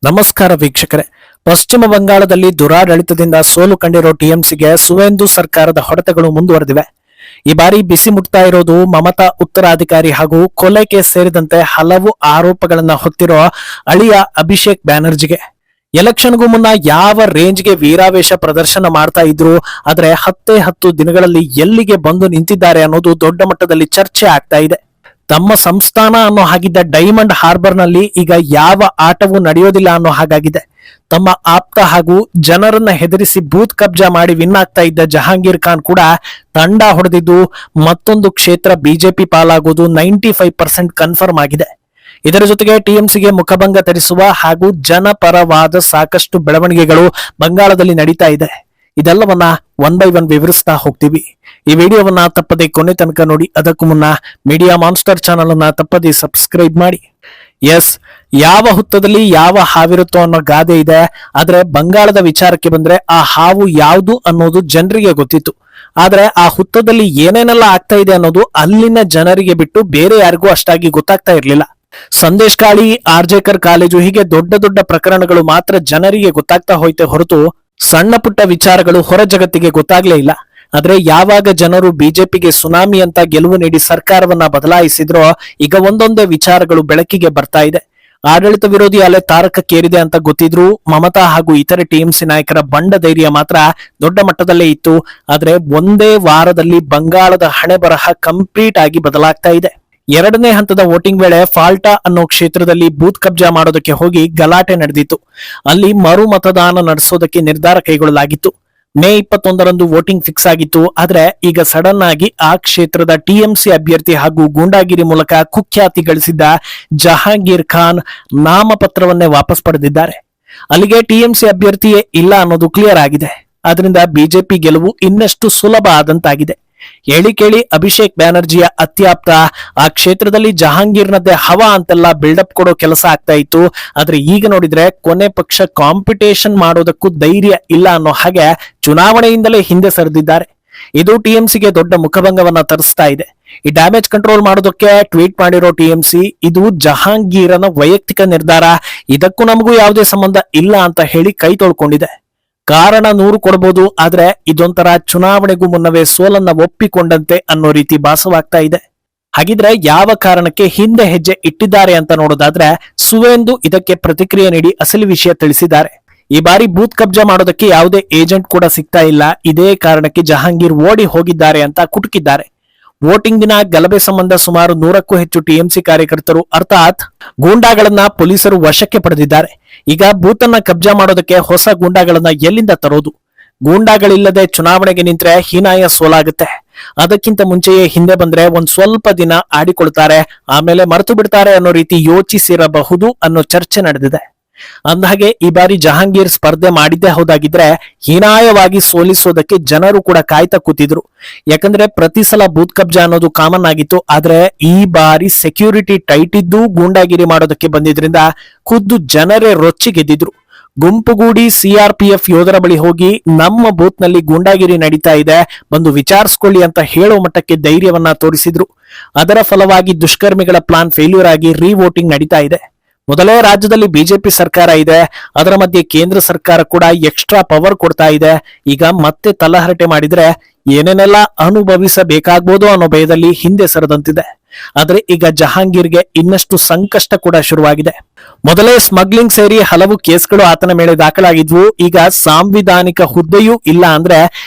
ನಮಸ್ಕಾರ ವೀಕ್ಷಕರೇ. ಪಶ್ಚಿಮ ಬಂಗಾಳದಲ್ಲಿ ದುರಾಡಳಿತದಿಂದ ಸೋಲು ಕಂಡಿರೋ ಟಿಎಂಸಿಗೆ ಸುವೇಂದು ಸರ್ಕಾರದ ಹೊಡೆತಗಳು ಮುಂದುವರೆದಿವೆ. ಈ ಬಾರಿ ಬಿಸಿ ಮುಟ್ತಾ ಇರೋದು ಮಮತಾ ಉತ್ತರಾಧಿಕಾರಿ ಹಾಗೂ ಕೊಲೆ ಕೇಸ್ ಸೇರಿದಂತೆ ಹಲವು ಆರೋಪಗಳನ್ನ ಹೊತ್ತಿರೋ ಅಳಿಯ ಅಭಿಷೇಕ್ ಬ್ಯಾನರ್ಜಿಗೆ. ಎಲೆಕ್ಷನ್ಗೂ ಮುನ್ನ ಯಾವ ರೇಂಜ್ಗೆ ವೀರಾವೇಶ ಪ್ರದರ್ಶನ ಮಾಡ್ತಾ ಇದ್ರು, ಆದ್ರೆ 10 ದಿನಗಳಲ್ಲಿ ಎಲ್ಲಿಗೆ ಬಂದು ನಿಂತಿದ್ದಾರೆ ಅನ್ನೋದು ದೊಡ್ಡ ಮಟ್ಟದಲ್ಲಿ ಚರ್ಚೆ ಆಗ್ತಾ ಇದೆ. ತಮ್ಮ ಸಂಸ್ಥಾನ ಅನ್ನೋ ಹಾಗಿದ್ದ ಡೈಮಂಡ್ ಹಾರ್ಬರ್ ನಲ್ಲಿ ಈಗ ಯಾವ ಆಟವೂ ನಡೆಯೋದಿಲ್ಲ ಅನ್ನೋ ಹಾಗಾಗಿದೆ. ತಮ್ಮ ಆಪ್ತ ಹಾಗೂ ಜನರನ್ನ ಹೆದರಿಸಿ ಬೂತ್ ಕಬ್ಜಾ ಮಾಡಿ ವಿನ್ ಆಗ್ತಾ ಇದ್ದ ಜಹಾಂಗೀರ್ ಖಾನ್ ಕೂಡ ತಂಡ ಹೊಡೆದಿದ್ದು ಮತ್ತೊಂದು ಕ್ಷೇತ್ರ ಬಿಜೆಪಿ ಪಾಲಾಗುವುದು 95% ಕನ್ಫರ್ಮ್ ಆಗಿದೆ. ಇದರ ಜೊತೆಗೆ ಟಿಎಂಸಿಗೆ ಮುಖಭಂಗ ತರಿಸುವ ಹಾಗೂ ಜನಪರವಾದ ಸಾಕಷ್ಟು ಬೆಳವಣಿಗೆಗಳು ಬಂಗಾಳದಲ್ಲಿ ನಡೀತಾ ಇದೆ. ಇದೆಲ್ಲವನ್ನ ಒನ್ ಬೈ ಒನ್ ವಿವರಿಸ್ತಾ ಹೋಗ್ತೀವಿ. ಈ ವಿಡಿಯೋವನ್ನ ತಪ್ಪದೆ ಕೊನೆ ತನಕ ನೋಡಿ. ಅದಕ್ಕೂ ಮುನ್ನ ಮೀಡಿಯಾ ಮಾನ್ಸ್ಟರ್ ಚಾನಲ್ ಅನ್ನ ತಪ್ಪದೆ ಸಬ್ಸ್ಕ್ರೈಬ್ ಮಾಡಿ. ಎಸ್, ಯಾವ ಹುತ್ತದಲ್ಲಿ ಯಾವ ಹಾವಿರುತ್ತೋ ಅನ್ನೋ ಗಾದೆ ಇದೆ. ಆದ್ರೆ ಬಂಗಾಳದ ವಿಚಾರಕ್ಕೆ ಬಂದ್ರೆ ಆ ಹಾವು ಯಾವುದು ಅನ್ನೋದು ಜನರಿಗೆ ಗೊತ್ತಿತ್ತು. ಆದ್ರೆ ಆ ಹುತ್ತದಲ್ಲಿ ಏನೇನೆಲ್ಲ ಆಗ್ತಾ ಇದೆ ಅನ್ನೋದು ಅಲ್ಲಿನ ಜನರಿಗೆ ಬಿಟ್ಟು ಬೇರೆ ಯಾರಿಗೂ ಅಷ್ಟಾಗಿ ಗೊತ್ತಾಗ್ತಾ ಇರ್ಲಿಲ್ಲ. ಸಂದೇಶ್ ಕಾಳಿ, ಆರ್ಜೇಕರ್ ಕಾಲೇಜು, ಹೀಗೆ ದೊಡ್ಡ ದೊಡ್ಡ ಪ್ರಕರಣಗಳು ಮಾತ್ರ ಜನರಿಗೆ ಗೊತ್ತಾಗ್ತಾ ಹೋಯ್ತೆ ಹೊರತು ಸಣ್ಣ ಪುಟ್ಟ ವಿಚಾರಗಳು ಹೊರ ಜಗತ್ತಿಗೆ ಗೊತ್ತಾಗ್ಲೇ ಇಲ್ಲ. ಆದ್ರೆ ಯಾವಾಗ ಜನರು ಬಿಜೆಪಿಗೆ ಸುನಾಮಿ ಅಂತ ಗೆಲುವು ನೀಡಿ ಸರ್ಕಾರವನ್ನ ಬದಲಾಯಿಸಿದ್ರೋ ಈಗ ಒಂದೊಂದೇ ವಿಚಾರಗಳು ಬೆಳಕಿಗೆ ಬರ್ತಾ ಇದೆ. ಆಡಳಿತ ವಿರೋಧಿ ಅಲೆ ತಾರಕಕ್ಕೇರಿದೆ ಅಂತ ಗೊತ್ತಿದ್ರು ಮಮತಾ ಹಾಗೂ ಇತರೆ ಟಿಎಂಸಿ ನಾಯಕರ ಬಂಡ ಧೈರ್ಯ ಮಾತ್ರ ದೊಡ್ಡ ಮಟ್ಟದಲ್ಲೇ ಇತ್ತು. ಆದ್ರೆ ಒಂದೇ ವಾರದಲ್ಲಿ ಬಂಗಾಳದ ಹಣೆ ಬರಹ ಕಂಪ್ಲೀಟ್ ಆಗಿ ಬದಲಾಗ್ತಾ ಇದೆ. ಎರಡನೇ ಹಂತದ ವೋಟಿಂಗ್ ವೇಳೆ ಫಾಲ್ಟಾ ಅನ್ನೋ ಕ್ಷೇತ್ರದಲ್ಲಿ ಬೂತ್ ಕಬ್ಜಾ ಮಾಡೋದಕ್ಕೆ ಹೋಗಿ ಗಲಾಟೆ ನಡೆದಿತ್ತು. ಅಲ್ಲಿ ಮರು ಮತದಾನ ನಡೆಸೋದಕ್ಕೆ ನಿರ್ಧಾರ ಕೈಗೊಳ್ಳಲಾಗಿತ್ತು. ಮೇ 21ರಂದು ವೋಟಿಂಗ್ ಫಿಕ್ಸ್ ಆಗಿತ್ತು. ಆದ್ರೆ ಈಗ ಸಡನ್ ಆಗಿ ಆ ಕ್ಷೇತ್ರದ ಟಿಎಂಸಿ ಅಭ್ಯರ್ಥಿ ಹಾಗೂ ಗೂಂಡಾಗಿರಿ ಮೂಲಕ ಕುಖ್ಯಾತಿ ಗಳಿಸಿದ್ದ ಜಹಾಂಗೀರ್ ಖಾನ್ ನಾಮಪತ್ರವನ್ನೇ ವಾಪಸ್ ಪಡೆದಿದ್ದಾರೆ. ಅಲ್ಲಿಗೆ ಟಿಎಂಸಿ ಅಭ್ಯರ್ಥಿಯೇ ಇಲ್ಲ ಅನ್ನೋದು ಕ್ಲಿಯರ್ ಆಗಿದೆ. ಆದ್ರಿಂದ ಬಿಜೆಪಿ ಗೆಲುವು ಇನ್ನಷ್ಟು ಸುಲಭ ಆದಂತಾಗಿದೆ. ಹೇಳಿ ಕೇಳಿ ಅಭಿಷೇಕ್ ಬ್ಯಾನರ್ಜಿಯ ಅತ್ಯಾಪ್ತ ಆ ಕ್ಷೇತ್ರದಲ್ಲಿ ಜಹಾಂಗೀರ್ನದ್ದೇ ಹವಾ ಅಂತೆಲ್ಲ ಬಿಲ್ಡಪ್ ಕೊಡೋ ಕೆಲಸ ಆಗ್ತಾ ಇತ್ತು. ಆದ್ರೆ ಈಗ ನೋಡಿದ್ರೆ ಕೊನೆ ಪಕ್ಷ ಕಾಂಪಿಟೇಷನ್ ಮಾಡೋದಕ್ಕೂ ಧೈರ್ಯ ಇಲ್ಲ ಅನ್ನೋ ಹಾಗೆ ಚುನಾವಣೆಯಿಂದಲೇ ಹಿಂದೆ ಸರಿದಿದ್ದಾರೆ. ಇದು ಟಿಎಂಸಿಗೆ ದೊಡ್ಡ ಮುಖಭಂಗವನ್ನ ತರಿಸ್ತಾ ಇದೆ. ಈ ಡ್ಯಾಮೇಜ್ ಕಂಟ್ರೋಲ್ ಮಾಡೋದಕ್ಕೆ ಟ್ವೀಟ್ ಮಾಡಿರೋ ಟಿಎಂಸಿ, ಇದು ಜಹಾಂಗೀರನ ವೈಯಕ್ತಿಕ ನಿರ್ಧಾರ, ಇದಕ್ಕೂ ನಮಗೂ ಯಾವುದೇ ಸಂಬಂಧ ಇಲ್ಲ ಅಂತ ಹೇಳಿ ಕೈ ತೊಳ್ಕೊಂಡಿದೆ. ಕಾರಣ 100 ಕೊಡಬಹುದು, ಆದ್ರೆ ಇದೊಂಥರ ಚುನಾವಣೆಗೂ ಮುನ್ನವೇ ಸೋಲನ್ನ ಒಪ್ಪಿಕೊಂಡಂತೆ ಅನ್ನೋ ರೀತಿ ಭಾಸವಾಗ್ತಾ ಇದೆ. ಹಾಗಿದ್ರೆ ಯಾವ ಕಾರಣಕ್ಕೆ ಹಿಂದೆ ಹೆಜ್ಜೆ ಇಟ್ಟಿದ್ದಾರೆ ಅಂತ ನೋಡೋದಾದ್ರೆ ಸುವೇಂದು ಇದಕ್ಕೆ ಪ್ರತಿಕ್ರಿಯೆ ನೀಡಿ ಅಸಲಿ ವಿಷಯ ತಿಳಿಸಿದ್ದಾರೆ. ಈ ಬಾರಿ ಬೂತ್ ಕಬ್ಜಾ ಮಾಡೋದಕ್ಕೆ ಯಾವುದೇ ಏಜೆಂಟ್ ಕೂಡ ಸಿಗ್ತಾ ಇಲ್ಲ, ಇದೇ ಕಾರಣಕ್ಕೆ ಜಹಾಂಗೀರ್ ಓಡಿ ಹೋಗಿದ್ದಾರೆ ಅಂತ ಕುಟುಕಿದ್ದಾರೆ. ವೋಟಿಂಗ್ ದಿನ ಗಲಭೆ ಸಂಬಂಧ ಸುಮಾರು 100ಕ್ಕೂ ಹೆಚ್ಚು ಟಿಎಂಸಿ ಕಾರ್ಯಕರ್ತರು ಅರ್ಥಾತ್ ಗೂಂಡಾಗಳನ್ನ ಪೊಲೀಸರು ವಶಕ್ಕೆ ಪಡೆದಿದ್ದಾರೆ. ಈಗ ಬೂತ್ ಅನ್ನ ಕಬ್ಜಾ ಮಾಡೋದಕ್ಕೆ ಹೊಸ ಗೂಂಡಾಗಳನ್ನ ಎಲ್ಲಿಂದ ತರೋದು? ಗೂಂಡಾಗಳಿಲ್ಲದೆ ಚುನಾವಣೆಗೆ ನಿಂತ್ರೆ ಹೀನಾಯ ಸೋಲಾಗುತ್ತೆ. ಅದಕ್ಕಿಂತ ಮುಂಚೆಯೇ ಹಿಂದೆ ಬಂದ್ರೆ ಒಂದ್ ಸ್ವಲ್ಪ ದಿನ ಆಡಿಕೊಳ್ತಾರೆ, ಆಮೇಲೆ ಮರೆತು ಬಿಡ್ತಾರೆ ಅನ್ನೋ ರೀತಿ ಯೋಚಿಸಿರಬಹುದು ಅನ್ನೋ ಚರ್ಚೆ ನಡೆದಿದೆ. ಅಂದಹಾಗೆ ಈ ಬಾರಿ ಜಹಾಂಗೀರ್ ಸ್ಪರ್ಧೆ ಮಾಡಿದ್ದೇ ಹೌದಾಗಿದ್ರೆ ಹೀನಾಯವಾಗಿ ಸೋಲಿಸೋದಕ್ಕೆ ಜನರು ಕೂಡ ಕಾಯ್ತಾ ಕೂತಿದ್ರು. ಯಾಕಂದ್ರೆ ಪ್ರತಿ ಸಲ ಬೂತ್ ಕಬ್ಜಾ ಅನ್ನೋದು ಕಾಮನ್ ಆಗಿತ್ತು. ಆದ್ರೆ ಈ ಬಾರಿ ಸೆಕ್ಯೂರಿಟಿ ಟೈಟ್ ಇದ್ದು ಗೂಂಡಾಗಿರಿ ಮಾಡೋದಕ್ಕೆ ಬಂದಿದ್ರಿಂದ ಖುದ್ದು ಜನರೇ ರೊಚ್ಚಿ ಗೆದ್ದಿದ್ರು. ಗುಂಪುಗೂಡಿ ಸಿಆರ್ಪಿಎಫ್ ಯೋಧರ ಬಳಿ ಹೋಗಿ ನಮ್ಮ ಬೂತ್ ನಲ್ಲಿ ಗೂಂಡಾಗಿರಿ ನಡೀತಾ ಇದೆ, ಬಂದು ವಿಚಾರಿಸ್ಕೊಳ್ಳಿ ಅಂತ ಹೇಳೋ ಮಟ್ಟಕ್ಕೆ ಧೈರ್ಯವನ್ನ ತೋರಿಸಿದ್ರು. ಅದರ ಫಲವಾಗಿ ದುಷ್ಕರ್ಮಿಗಳ ಪ್ಲಾನ್ ಫೇಲ್ಯೂರ್ ಆಗಿ ರೀವೋಟಿಂಗ್ ನಡೀತಾ ಇದೆ. ಮೊದಲೇ ರಾಜ್ಯದಲ್ಲಿ ಬಿಜೆಪಿ ಸರ್ಕಾರ ಇದೆ, ಅದರ ಮಧ್ಯೆ ಕೇಂದ್ರ ಸರ್ಕಾರ ಕೂಡ ಎಕ್ಸ್ಟ್ರಾ ಪವರ್ ಕೊಡ್ತಾ ಇದೆ. ಈಗ ಮತ್ತೆ ತಲಹರಟೆ ಮಾಡಿದ್ರೆ ಏನೇನೆಲ್ಲ ಅನುಭವಿಸಬೇಕಾಗ್ಬೋದು ಅನ್ನೋ ಭಯದಲ್ಲಿ ಹಿಂದೆ ಸರದಂತಿದೆ. ಆದ್ರೆ ಈಗ ಜಹಾಂಗೀರ್ಗೆ ಇನ್ನಷ್ಟು ಸಂಕಷ್ಟ ಕೂಡ ಶುರುವಾಗಿದೆ. ಮೊದಲೇ ಸ್ಮಗ್ಲಿಂಗ್ ಸೇರಿ ಹಲವು ಕೇಸ್ಗಳು ಆತನ ಮೇಲೆ ದಾಖಲಾಗಿದ್ವು. ಈಗ ಸಾಂವಿಧಾನಿಕ ಹುದ್ದೆಯೂ ಇಲ್ಲ ಅಂದ್ರೆ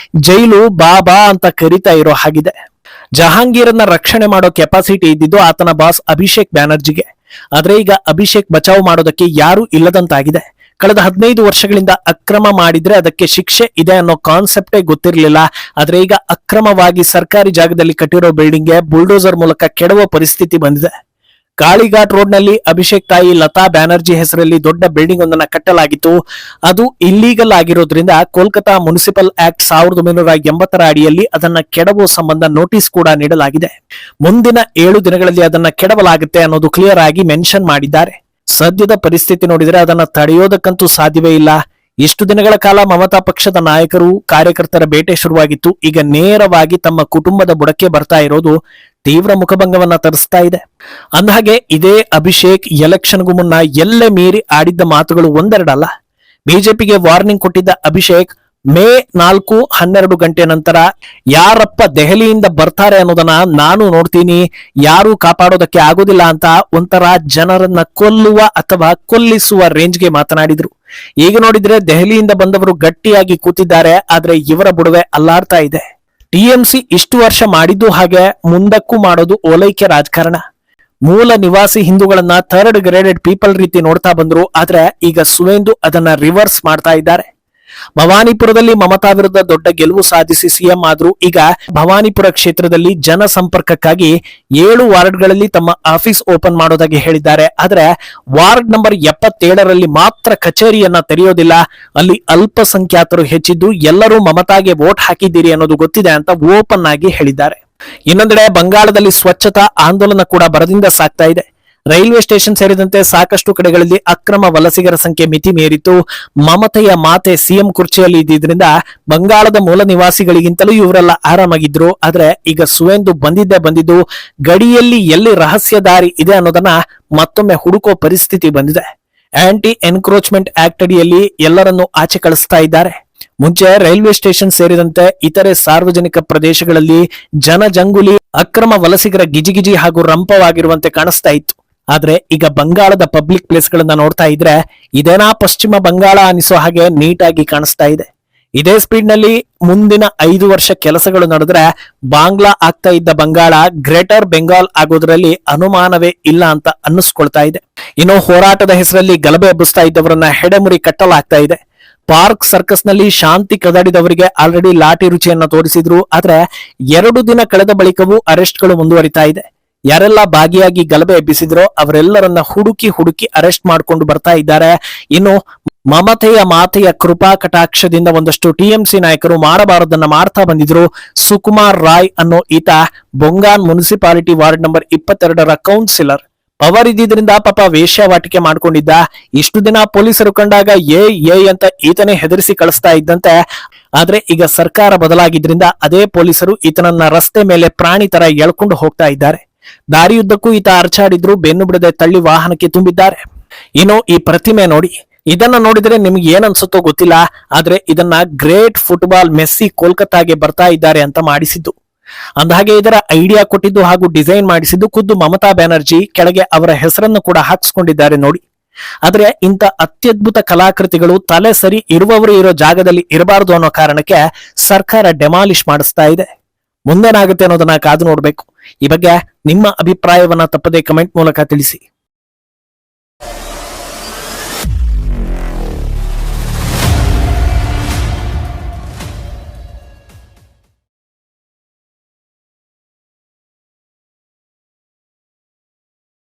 ಜೈಲು ಬಾಬಾ ಅಂತ ಕರಿತಾ ಇರೋ ಹಾಗಿದೆ. ಜಹಾಂಗೀರನ್ನ ರಕ್ಷಣೆ ಮಾಡೋ ಕೆಪಾಸಿಟಿ ಇದ್ದಿದ್ದು ಆತನ ಬಾಸ್ ಅಭಿಷೇಕ್ ಬ್ಯಾನರ್ಜಿಗೆ. ಆದ್ರೆ ಈಗ ಅಭಿಷೇಕ್ ಬಚಾವ್ ಮಾಡೋದಕ್ಕೆ ಯಾರು ಇಲ್ಲದಂತಾಗಿದೆ. ಕಳೆದ 15 ವರ್ಷಗಳಿಂದ ಅಕ್ರಮ ಮಾಡಿದ್ರೆ ಅದಕ್ಕೆ ಶಿಕ್ಷೆ ಇದೆ ಅನ್ನೋ ಕಾನ್ಸೆಪ್ಟೇ ಗೊತ್ತಿರಲಿಲ್ಲ. ಆದ್ರೆ ಈಗ ಅಕ್ರಮವಾಗಿ ಸರ್ಕಾರಿ ಜಾಗದಲ್ಲಿ ಕಟ್ಟಿರೋ ಬಿಲ್ಡಿಂಗ್ಗೆ ಬುಲ್ಡೋಸರ್ ಮೂಲಕ ಕೆಡವೋ ಪರಿಸ್ಥಿತಿ ಬಂದಿದೆ. ಕಾಳಿಘಾಟ್ ರೋಡ್ ನಲ್ಲಿ ಅಭಿಷೇಕ್ ತಾಯಿ ಲತಾ ಬ್ಯಾನರ್ಜಿ ಹೆಸರಲ್ಲಿ ದೊಡ್ಡ ಬಿಲ್ಡಿಂಗ್ ಒಂದನ್ನ ಕಟ್ಟಲಾಗಿತ್ತು. ಅದು ಇಲ್ಲೀಗಲ್ ಆಗಿರೋದ್ರಿಂದ ಕೋಲ್ಕತಾ ಮುನ್ಸಿಪಲ್ ಆಕ್ಟ್ 1980ರ ಅಡಿಯಲ್ಲಿ ಅದನ್ನ ಕೆಡವೋ ಸಂಬಂಧ ನೋಟಿಸ್ ಕೂಡ ನೀಡಲಾಗಿದೆ. ಮುಂದಿನ 7 ದಿನಗಳಲ್ಲಿ ಅದನ್ನ ಕೆಡವಲಾಗುತ್ತೆ ಅನ್ನೋದು ಕ್ಲಿಯರ್ ಆಗಿ ಮೆನ್ಷನ್ ಮಾಡಿದ್ದಾರೆ. ಸದ್ಯದ ಪರಿಸ್ಥಿತಿ ನೋಡಿದ್ರೆ ಅದನ್ನ ತಡೆಯೋದಕ್ಕಂತೂ ಸಾಧ್ಯವೇ ಇಲ್ಲ. ಇಷ್ಟು ದಿನಗಳ ಕಾಲ ಮಮತಾ ಪಕ್ಷದ ನಾಯಕರು ಕಾರ್ಯಕರ್ತರ ಬೇಟೆ ಶುರುವಾಗಿತ್ತು. ಈಗ ನೇರವಾಗಿ ತಮ್ಮ ಕುಟುಂಬದ ಬುಡಕ್ಕೆ ಬರ್ತಾ ಇರೋದು ತೀವ್ರ ಮುಖಭಂಗವನ್ನ ತರಿಸ್ತಾ ಇದೆ. ಅಂದಹಾಗೆ ಇದೇ ಅಭಿಷೇಕ್ ಎಲೆಕ್ಷನ್ಗೂ ಮುನ್ನ ಎಲ್ಲೇ ಮೀರಿ ಆಡಿದ್ದ ಮಾತುಗಳು ಒಂದೆರಡಲ್ಲ. ಬಿಜೆಪಿಗೆ ವಾರ್ನಿಂಗ್ ಕೊಟ್ಟಿದ್ದ ಅಭಿಷೇಕ್ ಮೇ 4 12 ಗಂಟೆ ನಂತರ ಯಾರಪ್ಪ ದೆಹಲಿಯಿಂದ ಬರ್ತಾರೆ ಅನ್ನೋದನ್ನ ನಾನು ನೋಡ್ತೀನಿ, ಯಾರು ಕಾಪಾಡೋದಕ್ಕೆ ಆಗೋದಿಲ್ಲ ಅಂತ ಒಂಥರ ಜನರನ್ನ ಕೊಲ್ಲುವ ಅಥವಾ ಕೊಲ್ಲಿಸುವ ರೇಂಜ್ಗೆ ಮಾತನಾಡಿದ್ರು. ಈಗ ನೋಡಿದ್ರೆ ದೆಹಲಿಯಿಂದ ಬಂದವರು ಗಟ್ಟಿಯಾಗಿ ಕೂತಿದ್ದಾರೆ, ಆದ್ರೆ ಇವರ ಬುಡವೆ ಅಲ್ಲಾಡ್ತಾ ಇದೆ. ಟಿಎಂಸಿ ಇಷ್ಟು ವರ್ಷ ಮಾಡಿದ್ದು ಹಾಗೆ ಮುಂದಕ್ಕೂ ಮಾಡೋದು ಓಲೈಕೆ ರಾಜಕಾರಣ. ಮೂಲ ನಿವಾಸಿ ಹಿಂದೂಗಳನ್ನ ಥರ್ಡ್ ಗ್ರೇಡೆಡ್ ಪೀಪಲ್ ರೀತಿ ನೋಡ್ತಾ ಬಂದ್ರು, ಆದ್ರೆ ಈಗ ಸುವೇಂದು ಅದನ್ನ ರಿವರ್ಸ್ ಮಾಡ್ತಾ ಇದ್ದಾರೆ. ಭವಾನಿಪುರದಲ್ಲಿ ಮಮತಾ ವಿರುದ್ಧ ದೊಡ್ಡ ಗೆಲುವು ಸಾಧಿಸಿ ಸಿಎಂ ಆದ್ರೂ ಈಗ ಭವಾನಿಪುರ ಕ್ಷೇತ್ರದಲ್ಲಿ ಜನ ಸಂಪರ್ಕಕ್ಕಾಗಿ 7 ವಾರ್ಡ್ಗಳಲ್ಲಿ ತಮ್ಮ ಆಫೀಸ್ ಓಪನ್ ಮಾಡೋದಾಗಿ ಹೇಳಿದ್ದಾರೆ. ಆದ್ರೆ ವಾರ್ಡ್ ನಂಬರ್ 77ರಲ್ಲಿ ಮಾತ್ರ ಕಚೇರಿಯನ್ನ ತೆರೆಯೋದಿಲ್ಲ, ಅಲ್ಲಿ ಅಲ್ಪಸಂಖ್ಯಾತರು ಹೆಚ್ಚಿದ್ದು ಎಲ್ಲರೂ ಮಮತಾಗೆ ವೋಟ್ ಹಾಕಿದ್ದೀರಿ ಅನ್ನೋದು ಗೊತ್ತಿದೆ ಅಂತ ಓಪನ್ ಆಗಿ ಹೇಳಿದ್ದಾರೆ. ಇನ್ನೊಂದೆಡೆ ಬಂಗಾಳದಲ್ಲಿ ಸ್ವಚ್ಛತಾ ಆಂದೋಲನ ಕೂಡ ಭರದಿಂದ ಸಾಗ್ತಾ ಇದೆ. ರೈಲ್ವೆ ಸ್ಟೇಷನ್ ಸೇರಿದಂತೆ ಸಾಕಷ್ಟು ಕಡೆಗಳಲ್ಲಿ ಅಕ್ರಮ ವಲಸಿಗರ ಸಂಖ್ಯೆ ಮಿತಿ ಮೀರಿತು. ಮಮತೆಯ ಮಾತೆ ಸಿಎಂ ಕುರ್ಚಿಯಲ್ಲಿ ಇದ್ದಿದ್ರಿಂದ ಬಂಗಾಳದ ಮೂಲ ನಿವಾಸಿಗಳಿಗಿಂತಲೂ ಇವರೆಲ್ಲ ಆರಾಮಾಗಿದ್ರು. ಆದ್ರೆ ಈಗ ಸುವೇಂದು ಬಂದಿದ್ದು ಗಡಿಯಲ್ಲಿ ಎಲ್ಲಿ ರಹಸ್ಯ ದಾರಿ ಇದೆ ಅನ್ನೋದನ್ನ ಮತ್ತೊಮ್ಮೆ ಹುಡುಕೋ ಪರಿಸ್ಥಿತಿ ಬಂದಿದೆ. ಆಂಟಿ ಎನ್ಕ್ರೋಚ್ಮೆಂಟ್ ಆಕ್ಟ್ ಅಡಿಯಲ್ಲಿ ಎಲ್ಲರನ್ನೂ ಆಚೆ ಕಳಿಸ್ತಾ ಇದ್ದಾರೆ. ಮುಂಚೆ ರೈಲ್ವೆ ಸ್ಟೇಷನ್ ಸೇರಿದಂತೆ ಇತರೆ ಸಾರ್ವಜನಿಕ ಪ್ರದೇಶಗಳಲ್ಲಿ ಜನಜಂಗುಲಿ ಅಕ್ರಮ ವಲಸಿಗರ ಗಿಜಿಗಿಜಿ ಹಾಗೂ ರಂಪವಾಗಿರುವಂತೆ ಕಾಣಿಸ್ತಾ ಇತ್ತು. ಆದ್ರೆ ಈಗ ಬಂಗಾಳದ ಪಬ್ಲಿಕ್ ಪ್ಲೇಸ್ ಗಳನ್ನ ನೋಡ್ತಾ ಇದ್ರೆ ಇದೇನಾ ಪಶ್ಚಿಮ ಬಂಗಾಳ ಅನಿಸೋ ಹಾಗೆ ನೀಟಾಗಿ ಕಾಣಿಸ್ತಾ ಇದೆ. ಇದೇ ಸ್ಪೀಡ್ ನಲ್ಲಿ ಮುಂದಿನ 5 ವರ್ಷ ಕೆಲಸಗಳು ನಡೆದ್ರೆ ಬಾಂಗ್ಲಾ ಆಗ್ತಾ ಇದ್ದ ಬಂಗಾಳ ಗ್ರೇಟರ್ ಬೆಂಗಾಲ್ ಆಗೋದ್ರಲ್ಲಿ ಅನುಮಾನವೇ ಇಲ್ಲ ಅಂತ ಅನ್ನಿಸ್ಕೊಳ್ತಾ ಇದೆ. ಇನ್ನು ಹೋರಾಟದ ಹೆಸರಲ್ಲಿ ಗಲಭೆ ಎಬ್ಬಿಸ್ತಾ ಇದ್ದವರನ್ನ ಹೆಡೆಮುರಿ ಕಟ್ಟಲಾಗ್ತಾ ಇದೆ. ಪಾರ್ಕ್ ಸರ್ಕಸ್ ನಲ್ಲಿ ಶಾಂತಿ ಕದಡಿದವರಿಗೆ ಆಲ್ರೆಡಿ ಲಾಠಿ ರುಚಿಯನ್ನ ತೋರಿಸಿದ್ರು. ಆದ್ರೆ 2 ದಿನ ಕಳೆದ ಬಳಿಕವೂ ಅರೆಸ್ಟ್ಗಳು ಮುಂದುವರಿತಾ ಇದೆ. ಯಾರೆಲ್ಲ ಭಾಗಿಯಾಗಿ ಗಲಭೆ ಎಬ್ಬಿಸಿದ್ರೋ ಅವರೆಲ್ಲರನ್ನ ಹುಡುಕಿ ಅರೆಸ್ಟ್ ಮಾಡ್ಕೊಂಡು ಬರ್ತಾ ಇದ್ದಾರೆ. ಇನ್ನು ಮಮತೆಯ ಮಾತೆಯ ಕೃಪಾ ಕಟಾಕ್ಷದಿಂದ ಒಂದಷ್ಟು ಟಿಎಂಸಿ ನಾಯಕರು ಮಾಡಬಾರದನ್ನ ಮಾಡ್ತಾ ಬಂದಿದ್ರು. ಸುಕುಮಾರ್ ರಾಯ್ ಅನ್ನೋ ಈತ ಬೊಂಗಾನ್ ಮುನ್ಸಿಪಾಲಿಟಿ ವಾರ್ಡ್ ನಂಬರ್ 22ರ ಕೌನ್ಸಿಲರ್. ಪವರ್ ಇದ್ದಿದ್ರಿಂದ ಪಾಪ ವೇಶ್ಯಾವಾಟಿಕೆ ಮಾಡ್ಕೊಂಡಿದ್ದ. ಇಷ್ಟು ದಿನ ಪೊಲೀಸರು ಕಂಡಾಗ ಏ ಅಂತ ಈತನೇ ಹೆದರಿಸಿ ಕಳಿಸ್ತಾ ಇದ್ದಂತೆ. ಆದ್ರೆ ಈಗ ಸರ್ಕಾರ ಬದಲಾಗಿದ್ರಿಂದ ಅದೇ ಪೊಲೀಸರು ಈತನನ್ನ ರಸ್ತೆ ಮೇಲೆ ಪ್ರಾಣಿ ತರ ಎಳ್ಕೊಂಡು ಹೋಗ್ತಾ ಇದ್ದಾರೆ. ದಾರಿಯುದ್ದಕ್ಕೂ ಈತ ಅರ್ಚಾಡಿದ್ರು, ಬೆನ್ನು ಬಿಡದೆ ತಳ್ಳಿ ವಾಹನಕ್ಕೆ ತುಂಬಿದ್ದಾರೆ. ಇನ್ನು ಈ ಪ್ರತಿಮೆ ನೋಡಿ, ಇದನ್ನ ನೋಡಿದ್ರೆ ನಿಮ್ಗೆ ಏನ್ ಅನ್ಸುತ್ತೋ ಗೊತ್ತಿಲ್ಲ, ಆದ್ರೆ ಇದನ್ನ ಗ್ರೇಟ್ ಫುಟ್ಬಾಲ್ ಮೆಸ್ಸಿ ಕೋಲ್ಕತ್ತಾಗೆ ಬರ್ತಾ ಇದ್ದಾರೆ ಅಂತ ಮಾಡಿಸಿದ್ದು. ಅಂದಹಾಗೆ ಇದರ ಐಡಿಯಾ ಕೊಟ್ಟಿದ್ದು ಹಾಗೂ ಡಿಸೈನ್ ಮಾಡಿಸಿದ್ದು ಖುದ್ದು ಮಮತಾ ಬ್ಯಾನರ್ಜಿ. ಕೆಳಗೆ ಅವರ ಹೆಸರನ್ನು ಕೂಡ ಹಾಕಿಸ್ಕೊಂಡಿದ್ದಾರೆ ನೋಡಿ. ಆದ್ರೆ ಇಂಥ ಅತ್ಯದ್ಭುತ ಕಲಾಕೃತಿಗಳು ತಲೆ ಸರಿ ಇರುವವರು ಇರೋ ಜಾಗದಲ್ಲಿ ಇರಬಾರದು ಅನ್ನೋ ಕಾರಣಕ್ಕೆ ಸರ್ಕಾರ ಡೆಮಾಲಿಷ್ ಮಾಡಿಸ್ತಾ ಇದೆ. ಮುಂದೇನಾಗುತ್ತೆ ಅನ್ನೋದನ್ನ ಕಾದು ನೋಡ್ಬೇಕು. ಈ ಬಗ್ಗೆ ನಿಮ್ಮ ಅಭಿಪ್ರಾಯವನ್ನ ತಪ್ಪದೆ ಕಮೆಂಟ್ ಮೂಲಕ ತಿಳಿಸಿ.